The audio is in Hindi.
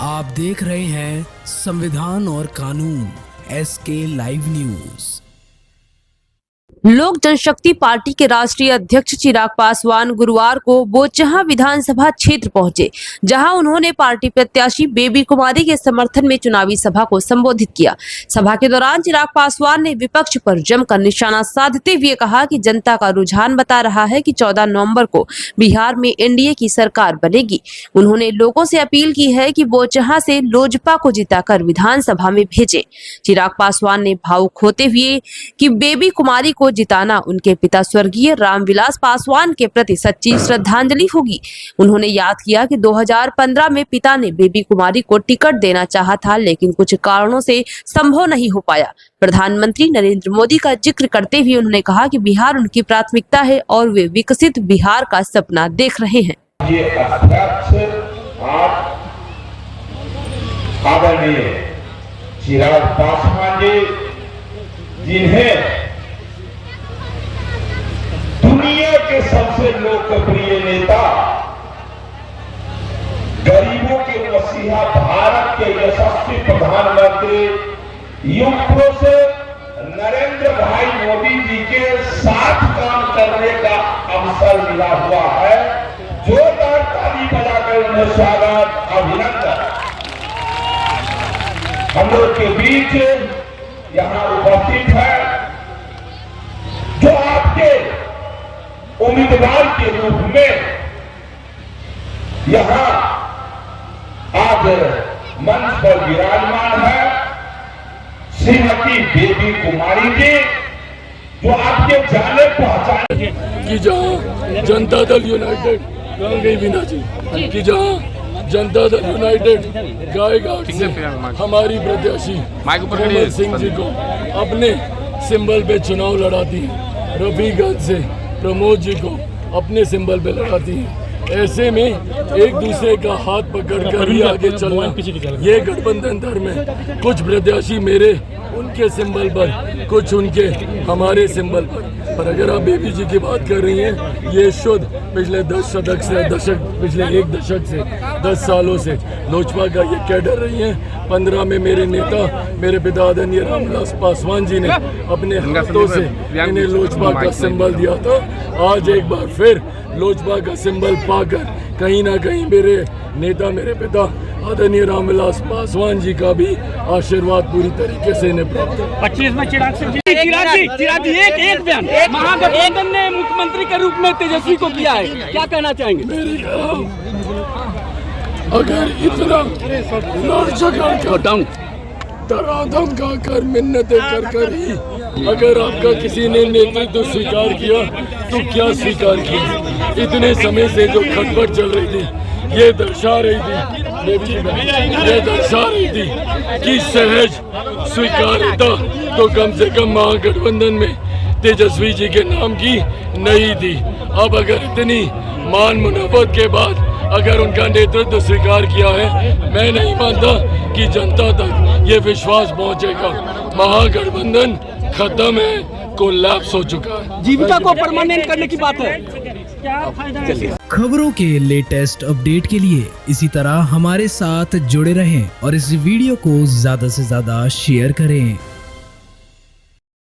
आप देख रहे हैं संविधान और कानून SK लाइव न्यूज। लोक जनशक्ति पार्टी के राष्ट्रीय अध्यक्ष चिराग पासवान गुरुवार को बोचहां विधानसभा क्षेत्र पहुंचे, जहां उन्होंने पार्टी प्रत्याशी बेबी कुमारी के समर्थन में चुनावी सभा को संबोधित किया। सभा के दौरान चिराग पासवान ने विपक्ष पर जमकर निशाना साधते हुए कहा कि जनता का रुझान बता रहा है कि 14 नवंबर को बिहार में एनडीए की सरकार बनेगी। उन्होंने लोगों से अपील की है कि बोचहां से लोजपा को जिताकर विधानसभा में भेजें। चिराग पासवान ने भावुक होते हुए कि बेबी कुमारी को जिताना उनके पिता स्वर्गीय रामविलास पासवान के प्रति सच्ची श्रद्धांजलि होगी। उन्होंने याद किया कि 2015 में पिता ने बेबी कुमारी को टिकट देना चाहा था, लेकिन कुछ कारणों से संभव नहीं हो पाया। प्रधानमंत्री नरेंद्र मोदी का जिक्र करते हुए उन्होंने कहा कि बिहार उनकी प्राथमिकता है और वे विकसित बिहार का सपना देख रहे हैं। ये अध्यक्ष आदरणीय चिराग पासवान जी, जिन्हें दुनिया के सबसे लोकप्रिय नेता, गरीबों के मसीहा, भारत के यशस्वी प्रधानमंत्री युग पुरुष नरेंद्र भाई मोदी जी के साथ काम करने का अवसर मिला हुआ है। जोरदार ताली बजाकर उन्हें स्वागत, अभिनंदन। हम लोग के बीच यहाँ उपस्थित है जो आपके उम्मीदवार के रूप में यहाँ आज मंच पर विराजमान है, श्रीमती बेबी कुमारी जी, जो आपके जाने पहचाने कि जहाँ जनता दल यूनाइटेड कहाँ गई बीना जी, कि जहाँ जनता दल यूनाइटेड गायघाट से हमारी प्रत्याशी कमल सिंह जी को अपने सिंबल पे चुनाव लड़ाती है, रफीगंज से प्रमोद जी को अपने सिंबल पे लड़ाती है। ऐसे में एक दूसरे का हाथ पकड़कर ही आगे चलना, ये गठबंधन धर्म है। कुछ प्रत्याशी मेरे उनके सिंबल पर, कुछ उनके हमारे सिंबल पर अगर आप बेबी जी की बात कर रही हैं, ये शुद्ध पिछले 10 सालों से लोजपा का ये कैडर रही हैं। 15 में मेरे नेता, मेरे पिता आदरणीय रामविलास पासवान जी ने अपने हाथों से इन्हें लोजपा का सिंबल दिया था। आज एक बार फिर लोजपा का सिंबल पाकर कहीं ना कहीं मेरे नेता, मेरे पिता आदरणीय रामविलास पासवान जी का भी आशीर्वाद पूरी तरीके से इन्हें प्राप्त है। 25 में चिराग जी एक बयान महागठबंधन ने मुख्यमंत्री के रूप में तेजस्वी को किया है, क्या कहना चाहेंगे? अगर इतना तराधम का कर मिन्नतें कर ही अगर आपका किसी ने नेतृत्व स्वीकार किया तो क्या स्वीकार किया? इतने समय से जो खटपट चल रही थी, ये दर्शा रही थी कि सहज स्वीकार्यता तो कम से कम महागठबंधन में तेजस्वी जी के नाम की नहीं थी। अब अगर इतनी मान मुनाफत के बाद अगर उनका नेतृत्व स्वीकार किया है, मैं नहीं मानता कि जनता तक ये विश्वास पहुंचेगा। महागठबंधन खत्म है, कोलैप्स हो चुका है। जीविका को परमानेंट करने की बात है, क्या फायदा? खबरों के लेटेस्ट अपडेट के लिए इसी तरह हमारे साथ जुड़े रहें और इस वीडियो को ज्यादा से ज्यादा शेयर करें।